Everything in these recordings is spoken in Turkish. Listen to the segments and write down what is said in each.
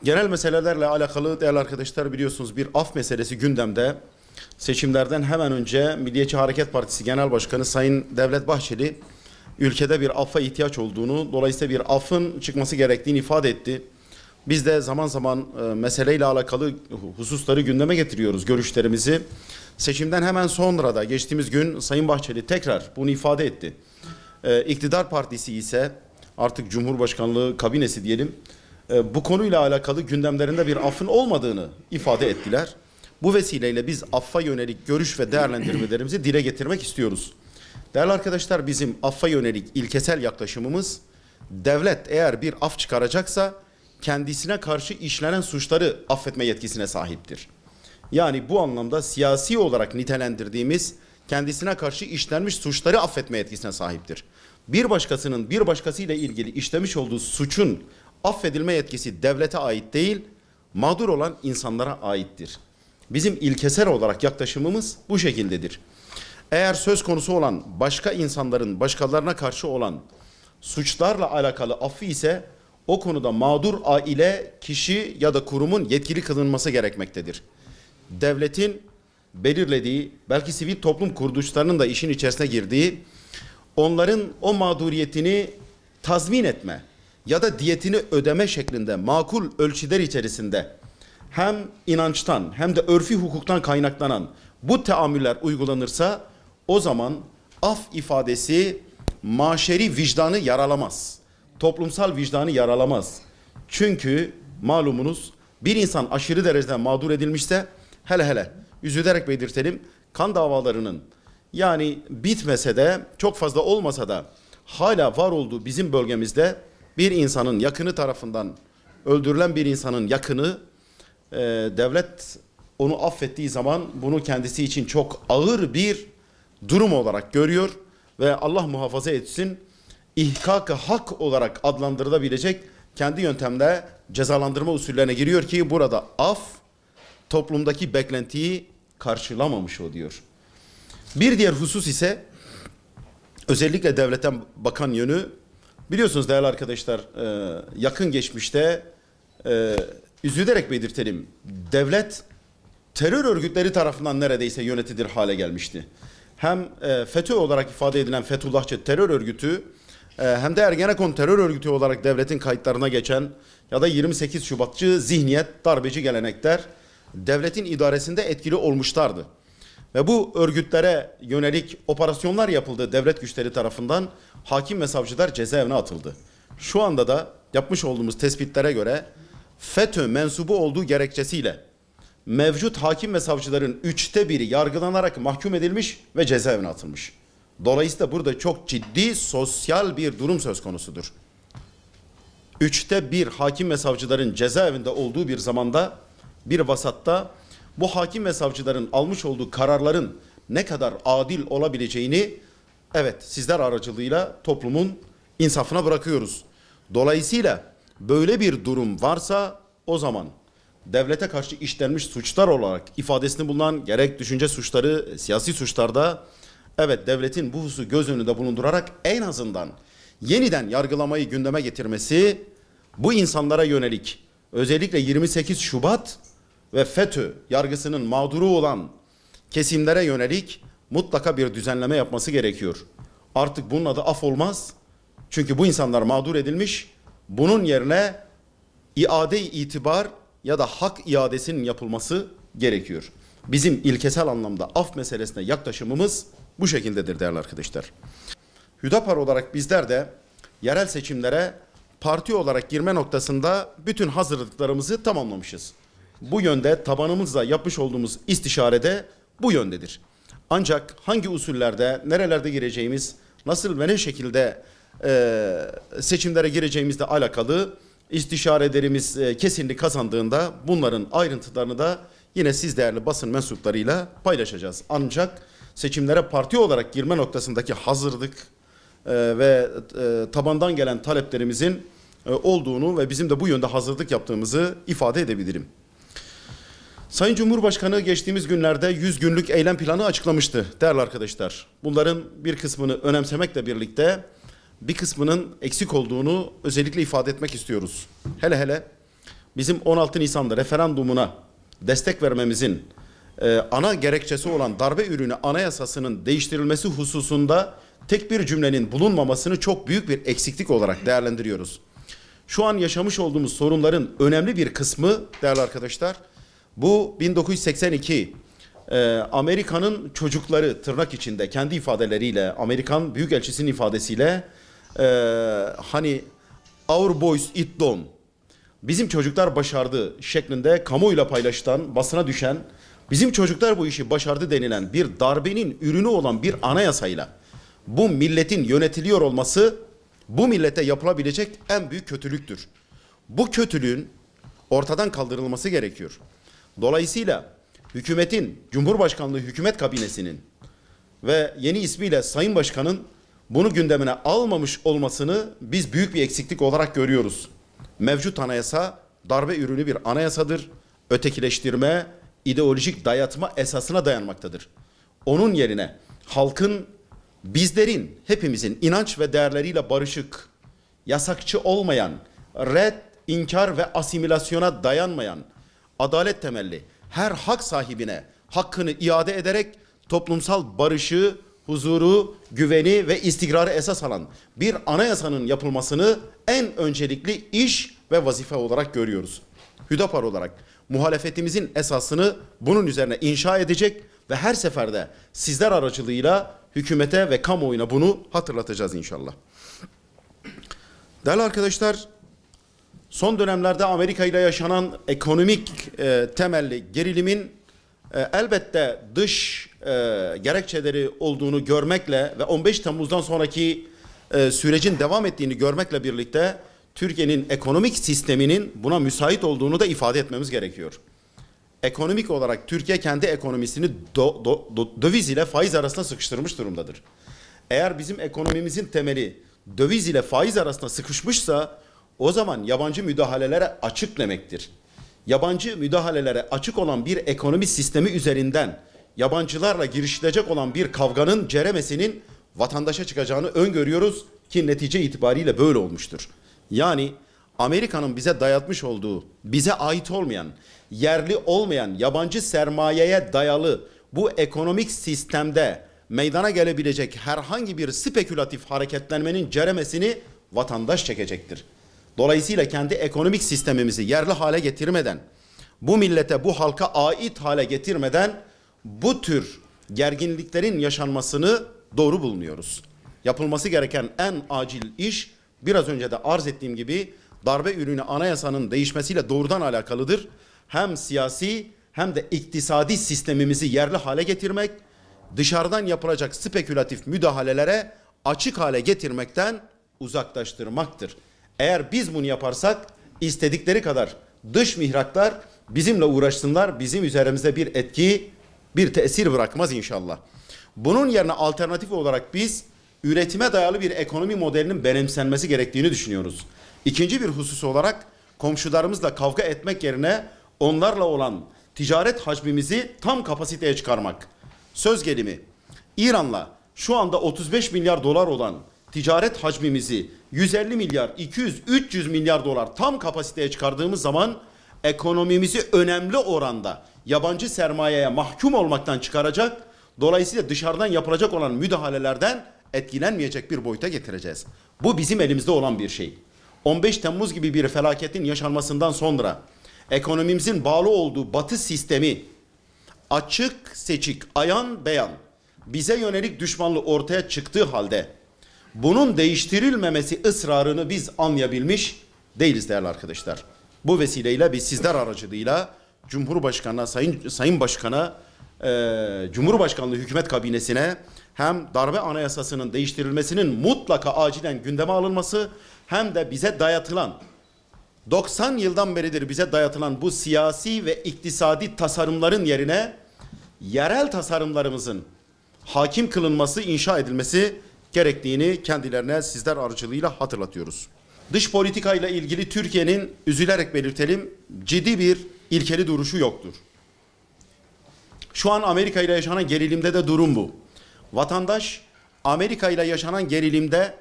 Genel meselelerle alakalı değerli arkadaşlar, biliyorsunuz bir af meselesi gündemde. Seçimlerden hemen önce Milliyetçi Hareket Partisi Genel Başkanı Sayın Devlet Bahçeli ülkede bir affa ihtiyaç olduğunu, dolayısıyla bir affın çıkması gerektiğini ifade etti. Biz de zaman zaman meseleyle alakalı hususları gündeme getiriyoruz, görüşlerimizi. Seçimden hemen sonra da geçtiğimiz gün Sayın Bahçeli tekrar bunu ifade etti. İktidar partisi ise artık Cumhurbaşkanlığı kabinesi diyelim, bu konuyla alakalı gündemlerinde bir affın olmadığını ifade ettiler. Bu vesileyle biz affa yönelik görüş ve değerlendirmelerimizi dile getirmek istiyoruz. Değerli arkadaşlar, bizim affa yönelik ilkesel yaklaşımımız, devlet eğer bir af çıkaracaksa kendisine karşı işlenen suçları affetme yetkisine sahiptir. Yani bu anlamda siyasi olarak nitelendirdiğimiz kendisine karşı işlenmiş suçları affetme yetkisine sahiptir. Bir başkasının bir başkasıyla ilgili işlemiş olduğu suçun affedilme yetkisi devlete ait değil, mağdur olan insanlara aittir. Bizim ilkesel olarak yaklaşımımız bu şekildedir. Eğer söz konusu olan başka insanların başkalarına karşı olan suçlarla alakalı affı ise o konuda mağdur aile, kişi ya da kurumun yetkili kılınması gerekmektedir. Devletin belirlediği, belki sivil toplum kuruluşlarının da işin içerisine girdiği, onların o mağduriyetini tazmin etme ya da diyetini ödeme şeklinde makul ölçüler içerisinde hem inançtan hem de örfi hukuktan kaynaklanan bu teamüller uygulanırsa o zaman af ifadesi maşeri vicdanı yaralamaz. Toplumsal vicdanı yaralamaz. Çünkü malumunuz bir insan aşırı derecede mağdur edilmişse, hele üzülerek belirtelim, kan davalarının yani bitmese de çok fazla olmasa da hala var olduğu bizim bölgemizde bir insanın yakını tarafından öldürülen bir insanın yakını, devlet onu affettiği zaman bunu kendisi için çok ağır bir durum olarak görüyor ve Allah muhafaza etsin, ihkak-ı hak olarak adlandırılabilecek kendi yöntemle cezalandırma usullerine giriyor ki burada af toplumdaki beklentiyi karşılamamış oluyor. Bir diğer husus ise özellikle devletten bakan yönü, biliyorsunuz değerli arkadaşlar, yakın geçmişte üzülerek belirtelim, devlet terör örgütleri tarafından neredeyse yönetilir hale gelmişti. Hem FETÖ olarak ifade edilen Fethullahçı terör örgütü hem de Ergenekon terör örgütü olarak devletin kayıtlarına geçen ya da 28 Şubatçı zihniyet, darbeci gelenekler devletin idaresinde etkili olmuşlardı. Ve bu örgütlere yönelik operasyonlar yapıldı devlet güçleri tarafından, hakim ve savcılar cezaevine atıldı. Şu anda da yapmış olduğumuz tespitlere göre FETÖ mensubu olduğu gerekçesiyle mevcut hakim ve savcıların 1/3 yargılanarak mahkum edilmiş ve cezaevine atılmış. Dolayısıyla burada çok ciddi sosyal bir durum söz konusudur. 1/3 hakim ve savcıların cezaevinde olduğu bir zamanda, bir vasatta bu hakim ve savcıların almış olduğu kararların ne kadar adil olabileceğini evet sizler aracılığıyla toplumun insafına bırakıyoruz. Dolayısıyla böyle bir durum varsa o zaman devlete karşı işlenmiş suçlar olarak ifadesini bulunan gerek düşünce suçları, siyasi suçlarda evet devletin bu hususu göz önünde bulundurarak en azından yeniden yargılamayı gündeme getirmesi, bu insanlara yönelik özellikle 28 Şubat ve FETÖ yargısının mağduru olan kesimlere yönelik mutlaka bir düzenleme yapması gerekiyor. Artık bunun adı af olmaz. Çünkü bu insanlar mağdur edilmiş. Bunun yerine iade-i itibar ya da hak iadesinin yapılması gerekiyor. Bizim ilkesel anlamda af meselesine yaklaşımımız bu şekildedir değerli arkadaşlar. Hüdapar olarak bizler de yerel seçimlere parti olarak girme noktasında bütün hazırlıklarımızı tamamlamışız. Bu yönde tabanımızla yapmış olduğumuz istişarede bu yöndedir. Ancak hangi usullerde, nerelerde gireceğimiz, nasıl ve ne şekilde seçimlere gireceğimizle alakalı istişarelerimiz kesinlik kazandığında bunların ayrıntılarını da yine siz değerli basın mensuplarıyla paylaşacağız. Ancak seçimlere parti olarak girme noktasındaki hazırlık ve tabandan gelen taleplerimizin olduğunu ve bizim de bu yönde hazırlık yaptığımızı ifade edebilirim. Sayın Cumhurbaşkanı geçtiğimiz günlerde 100 günlük eylem planı açıklamıştı değerli arkadaşlar. Bunların bir kısmını önemsemekle birlikte bir kısmının eksik olduğunu özellikle ifade etmek istiyoruz. Hele hele bizim 16 Nisan'da referandumuna destek vermemizin ana gerekçesi olan darbe ürünü anayasasının değiştirilmesi hususunda tek bir cümlenin bulunmamasını çok büyük bir eksiklik olarak değerlendiriyoruz. Şu an yaşamış olduğumuz sorunların önemli bir kısmı değerli arkadaşlar, bu 1982 Amerika'nın çocukları tırnak içinde kendi ifadeleriyle, Amerikan Büyükelçisi'nin ifadesiyle hani our boys it done, bizim çocuklar başardı şeklinde kamuoyuyla paylaşılan, basına düşen, bizim çocuklar bu işi başardı denilen bir darbenin ürünü olan bir anayasayla bu milletin yönetiliyor olması bu millete yapılabilecek en büyük kötülüktür. Bu kötülüğün ortadan kaldırılması gerekiyor. Dolayısıyla hükümetin, Cumhurbaşkanlığı Hükümet Kabinesi'nin ve yeni ismiyle Sayın Başkan'ın bunu gündemine almamış olmasını biz büyük bir eksiklik olarak görüyoruz. Mevcut anayasa darbe ürünü bir anayasadır. Ötekileştirme, ideolojik dayatma esasına dayanmaktadır. Onun yerine halkın, bizlerin, hepimizin inanç ve değerleriyle barışık, yasakçı olmayan, red, inkar ve asimilasyona dayanmayan, adalet temelli her hak sahibine hakkını iade ederek toplumsal barışı, huzuru, güveni ve istikrarı esas alan bir anayasanın yapılmasını en öncelikli iş ve vazife olarak görüyoruz. Hüdapar olarak muhalefetimizin esasını bunun üzerine inşa edecek ve her seferde sizler aracılığıyla hükümete ve kamuoyuna bunu hatırlatacağız inşallah. Değerli arkadaşlar, son dönemlerde Amerika ile yaşanan ekonomik temelli gerilimin elbette dış gerekçeleri olduğunu görmekle ve 15 Temmuz'dan sonraki sürecin devam ettiğini görmekle birlikte Türkiye'nin ekonomik sisteminin buna müsait olduğunu da ifade etmemiz gerekiyor. Ekonomik olarak Türkiye kendi ekonomisini döviz ile faiz arasında sıkıştırmış durumdadır. Eğer bizim ekonomimizin temeli döviz ile faiz arasında sıkışmışsa o zaman yabancı müdahalelere açık demektir. Yabancı müdahalelere açık olan bir ekonomi sistemi üzerinden yabancılarla girişilecek olan bir kavganın ceremesinin vatandaşa çıkacağını öngörüyoruz ki netice itibariyle böyle olmuştur. Yani Amerika'nın bize dayatmış olduğu, bize ait olmayan, yerli olmayan, yabancı sermayeye dayalı bu ekonomik sistemde meydana gelebilecek herhangi bir spekülatif hareketlenmenin ceremesini vatandaş çekecektir. Dolayısıyla kendi ekonomik sistemimizi yerli hale getirmeden, bu millete, bu halka ait hale getirmeden bu tür gerginliklerin yaşanmasını doğru bulmuyoruz. Yapılması gereken en acil iş, biraz önce de arz ettiğim gibi darbe ürünü anayasanın değişmesiyle doğrudan alakalıdır. Hem siyasi hem de iktisadi sistemimizi yerli hale getirmek, dışarıdan yapılacak spekülatif müdahalelere açık hale getirmekten uzaklaştırmaktır. Eğer biz bunu yaparsak istedikleri kadar dış mihraklar bizimle uğraşsınlar, bizim üzerimizde bir etki, bir tesir bırakmaz inşallah. Bunun yerine alternatif olarak biz üretime dayalı bir ekonomi modelinin benimsenmesi gerektiğini düşünüyoruz. İkinci bir husus olarak komşularımızla kavga etmek yerine onlarla olan ticaret hacmimizi tam kapasiteye çıkarmak. Söz gelimi İran'la şu anda 35 milyar dolar olan ticaret hacmimizi 150 milyar, 200, 300 milyar dolar tam kapasiteye çıkardığımız zaman ekonomimizi önemli oranda yabancı sermayeye mahkum olmaktan çıkaracak, dolayısıyla dışarıdan yapılacak olan müdahalelerden etkilenmeyecek bir boyuta getireceğiz. Bu bizim elimizde olan bir şey. 15 Temmuz gibi bir felaketin yaşanmasından sonra ekonomimizin bağlı olduğu batı sistemi açık seçik, ayan beyan bize yönelik düşmanlığı ortaya çıktığı halde bunun değiştirilmemesi ısrarını biz anlayabilmiş değiliz değerli arkadaşlar. Bu vesileyle biz sizler aracılığıyla Cumhurbaşkanı'na, Sayın Başkan'a, Cumhurbaşkanlığı Hükümet Kabinesi'ne hem darbe anayasasının değiştirilmesinin mutlaka acilen gündeme alınması hem de bize dayatılan 90 yıldan beridir bize dayatılan bu siyasi ve iktisadi tasarımların yerine yerel tasarımlarımızın hakim kılınması, inşa edilmesi gerektiğini kendilerine sizler aracılığıyla hatırlatıyoruz. Dış politikayla ilgili Türkiye'nin, üzülerek belirtelim, ciddi bir ilkeli duruşu yoktur. Şu an Amerika ile yaşanan gerilimde de durum bu. Vatandaş Amerika ile yaşanan gerilimde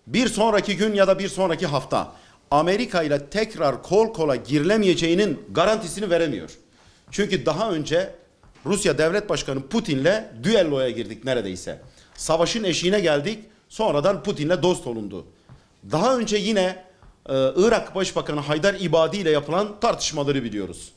bir sonraki gün ya da bir sonraki hafta Amerika ile tekrar kol kola girilemeyeceğinin garantisini veremiyor. Çünkü daha önce Rusya Devlet Başkanı Putin'le düelloya girdik neredeyse. Savaşın eşiğine geldik, sonradan Putin'le dost olundu. Daha önce yine Irak Başbakanı Haydar İbadi ile yapılan tartışmaları biliyoruz.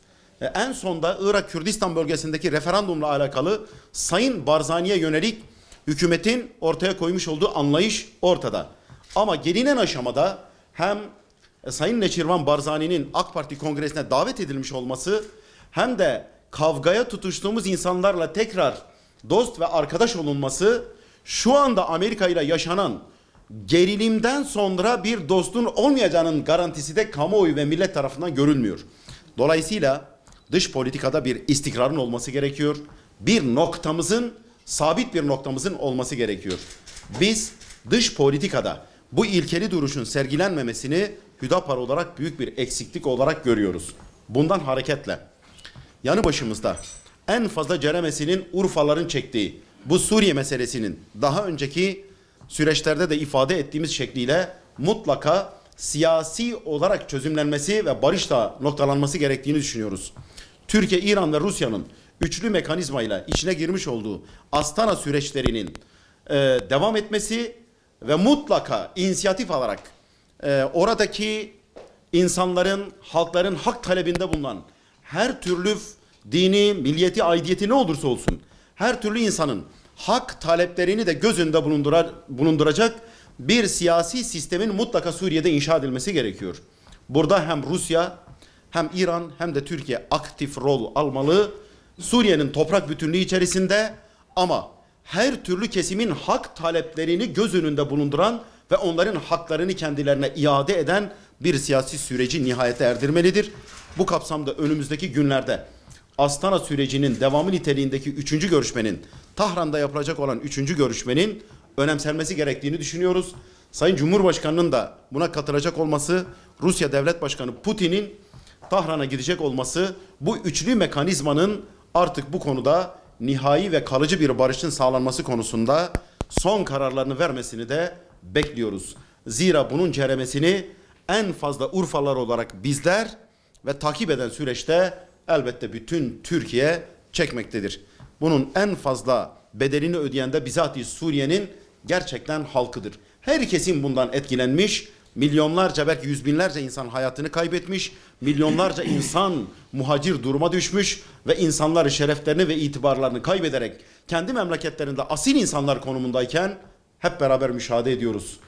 En sonda Irak Kürdistan bölgesindeki referandumla alakalı Sayın Barzani'ye yönelik hükümetin ortaya koymuş olduğu anlayış ortada. Ama gelinen aşamada hem Sayın Neçirvan Barzani'nin AK Parti kongresine davet edilmiş olması hem de kavgaya tutuştuğumuz insanlarla tekrar dost ve arkadaş olunması şu anda Amerika ile yaşanan gerilimden sonra bir dostun olmayacağının garantisi de kamuoyu ve millet tarafından görülmüyor. Dolayısıyla dış politikada bir istikrarın olması gerekiyor. Bir noktamızın, sabit bir noktamızın olması gerekiyor. Biz dış politikada bu ilkeli duruşun sergilenmemesini Hüdapar olarak büyük bir eksiklik olarak görüyoruz. Bundan hareketle yanı başımızda en fazla ceremesinin Urfaların çektiği bu Suriye meselesinin daha önceki süreçlerde de ifade ettiğimiz şekliyle mutlaka siyasi olarak çözümlenmesi ve barışla noktalanması gerektiğini düşünüyoruz. Türkiye, İran ve Rusya'nın üçlü mekanizmayla içine girmiş olduğu Astana süreçlerinin devam etmesi ve mutlaka inisiyatif alarak oradaki insanların, halkların hak talebinde bulunan her türlü dini, milliyeti, aidiyeti ne olursa olsun her türlü insanın hak taleplerini de göz önünde bulunduracak bir siyasi sistemin mutlaka Suriye'de inşa edilmesi gerekiyor. Burada hem Rusya hem İran hem de Türkiye aktif rol almalı. Suriye'nin toprak bütünlüğü içerisinde ama her türlü kesimin hak taleplerini göz önünde bulunduran ve onların haklarını kendilerine iade eden bir siyasi süreci nihayete erdirmelidir. Bu kapsamda önümüzdeki günlerde Astana sürecinin devamı niteliğindeki 3. görüşmenin, Tahran'da yapılacak olan 3. görüşmenin önemsenmesi gerektiğini düşünüyoruz. Sayın Cumhurbaşkanı'nın da buna katılacak olması, Rusya Devlet Başkanı Putin'in Tahran'a gidecek olması, bu üçlü mekanizmanın artık bu konuda nihai ve kalıcı bir barışın sağlanması konusunda son kararlarını vermesini de bekliyoruz. Zira bunun ceremesini en fazla Urfalılar olarak bizler ve takip eden süreçte elbette bütün Türkiye çekmektedir. Bunun en fazla bedelini ödeyen de bizatihi Suriye'nin gerçekten halkıdır. Her kesim bundan etkilenmiş, milyonlarca belki yüz binlerce insan hayatını kaybetmiş, milyonlarca insan muhacir duruma düşmüş ve insanları şereflerini ve itibarlarını kaybederek kendi memleketlerinde asil insanlar konumundayken hep beraber müşahede ediyoruz.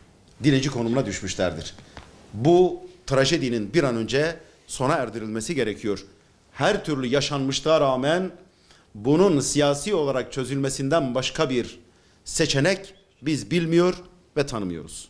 Dileci konumuna düşmüşlerdir. Bu trajedinin bir an önce sona erdirilmesi gerekiyor. Her türlü yaşanmışlığa rağmen bunun siyasi olarak çözülmesinden başka bir seçenek biz bilmiyor ve tanımıyoruz.